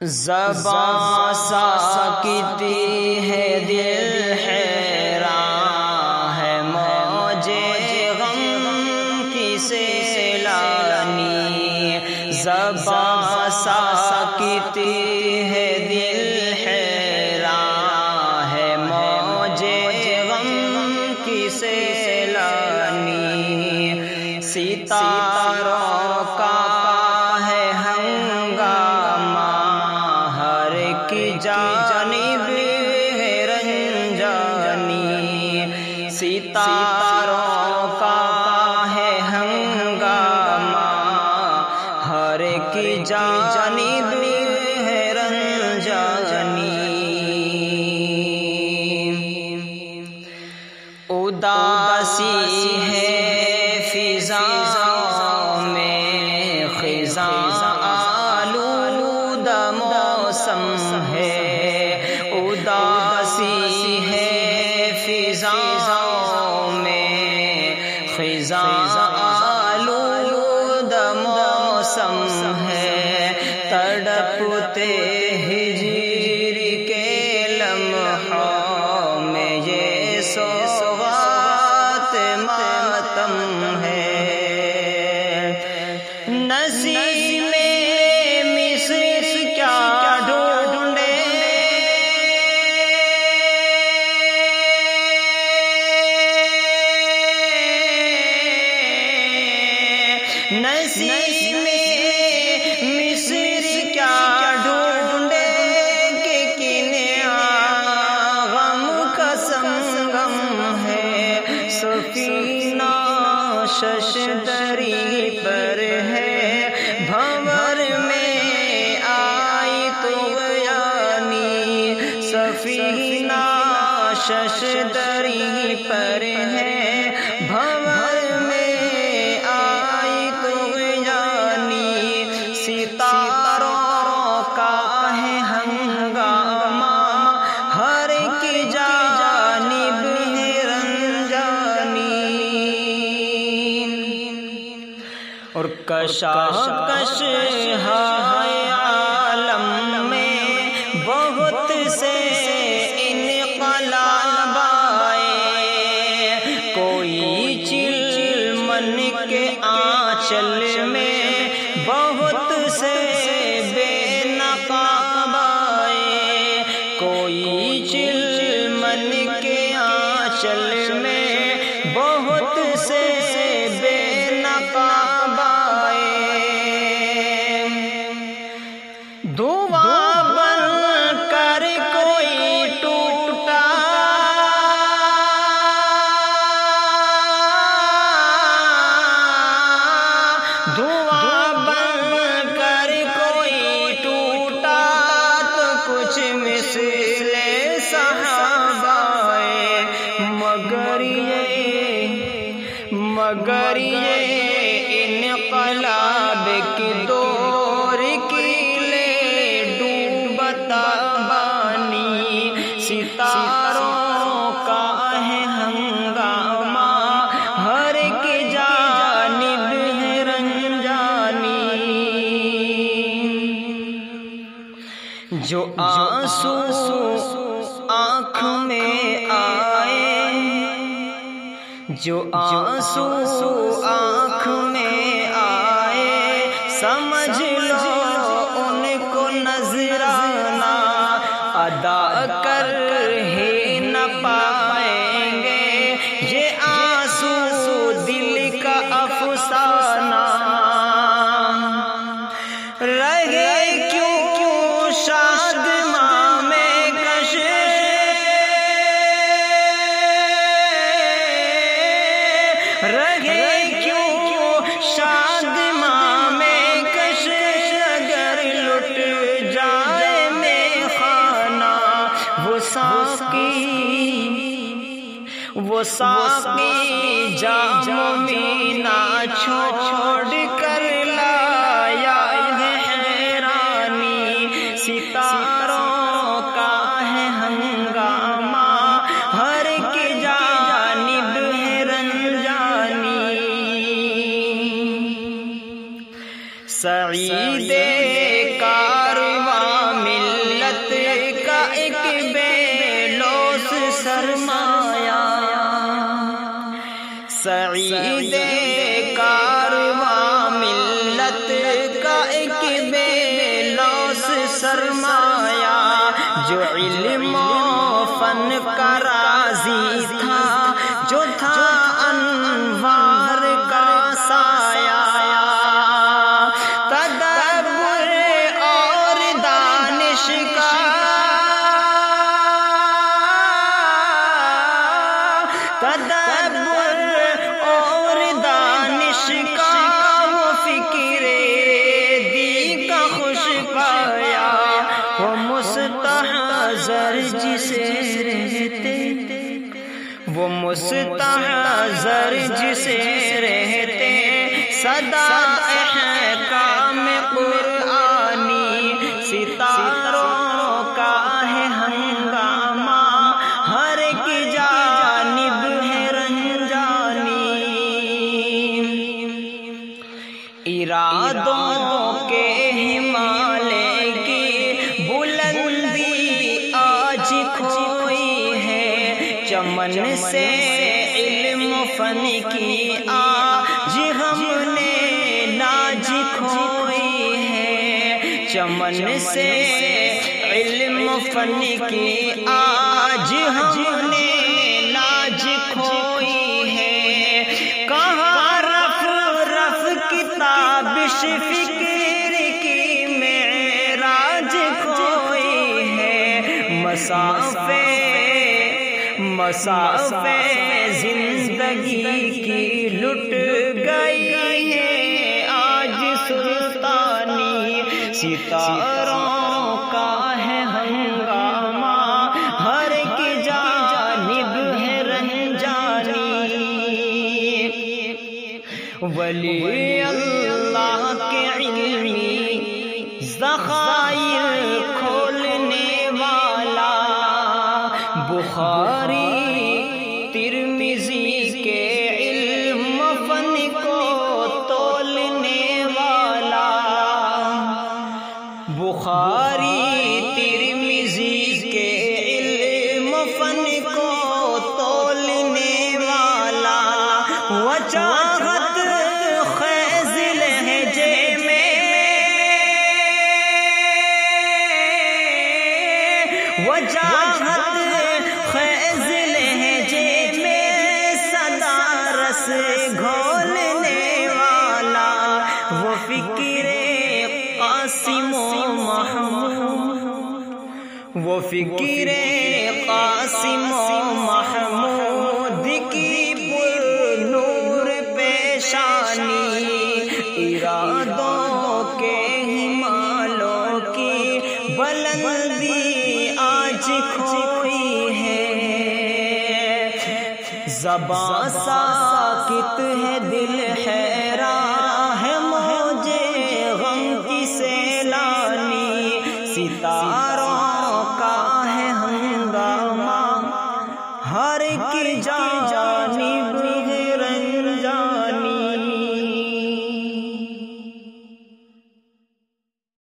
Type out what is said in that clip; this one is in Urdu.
زباں ساکتی ہے دل حیران ہے موجے غم کی سیلانی زباں ساکتی ہے دل حیران ہے موجے غم کی سیلانی ستاروں کا ہے ہنگامہ ہر کی جانب ہے رنجانی ستاروں کا ہے ہنگامہ ہر کی جانب ہے رنجانی اداسی ہے فضاؤں میں خزاں آلودہ موسم ہے اداسی ہے فضاؤں میں خزاں آلودہ موسم ہے تڑپتے ہجر کے لمحوں میں یہ سوغات ماتم ہے نسیم مصر کیا ڈھونڈے نسیم مصر کیا ڈھونڈے کہ کنیا غم کا سنگم ہے سفینہ ششدری پر ہے بھنور میں آئی تو یعنی سفینہ ششدری پر ہے بھنور میں آئی تو یعنی ستاروں کا ہے ہنگامہ ہر کی جانب ہے رنجانی اور کشاکش ہے عالم میں بہت سے انقلاب آئے کوئی چلمن کے آنچل میں بہت سے بے نقاب آئے کوئی چلمن کے آنچل میں بہت سے بے نقاب آئے دعا بن کر کوئی ٹوٹا دعا بن کر کوئی ٹوٹا تو کچھ مثل صحابہ مگر یہ انقلاب کی دور کی لے ڈوبتا بانی ستاروں کا ہے ہنگامہ ہر کی جانب ہے رنجانی جو آنسو آنکھ میں آئے جو آنسو آنکھ میں آئے سمجھ لو ان کو نذرانہ ادا کر ہی نہ پائیں گے یہ آنسو دل کا افسانہ رہے کیوں شادماں میں کشش رہے کیوں شادماں میں کشش اگر لٹ جائے میں خانہ وہ ساقی جام مینا چھوڑ کر لایا ہے حیرانی ستاروں کا ہے ہنگامہ ہر کی جانب ہے رنجانی سعید کارواں ملت کا ایک بے لوث سرمایہ، سعید کارواں ملت کا ایک بے لوث سرمایہ، جو علم و فن کا راضی تھا، جو تھا انوار کا سایہ، تدبر اور دانش کا، تدبر اور دانش کا، وہ فکر دی کا خوش پایا، وہ مستحضر جسے رہتے، وہ مستحضر جسے رہتے، صدا احکام قرآنی، ستاروں کا ہے ہنگامہ، ہر ایک جانب ہے رنجانی، ارادوں کے ہمالے کی بلندی آج کھوئی ہے، چمن سے علم و فن کی آج ہم نے لاج کھوئی ہے، چمن سے علم و فن کی آج ہم نے لاج کھوئی ہے، کہاں رف رف کتابش فکر کی معراج کھوئی ہے، مسافے زندگی کی لٹ گئی ہے آج سلطانی، ستاروں کا ہے ہنگامہ، ہر ایک جانب ہے رنجانی، ولی اللہ کے علمی ذخائر کھولنے والا، بخاری ترمذی کے علم و فن کو تولنے والا، بخاری ترمذی کے علم و فن کو تولنے والا، وجاہت خیز لہجے میں، وجاہت خیز لہجے میں، صدا رس گھولنے والا، وہ فکر قاسم و محمود، وہ فکر قاسم و محمود کی پر نور پیشانی، ارادوں کے ہمالوں کی بلندی آج کھوئی ہے، زباں ساکت ہے دل حیران ہے، موجے غم کی سیلانی، ستارے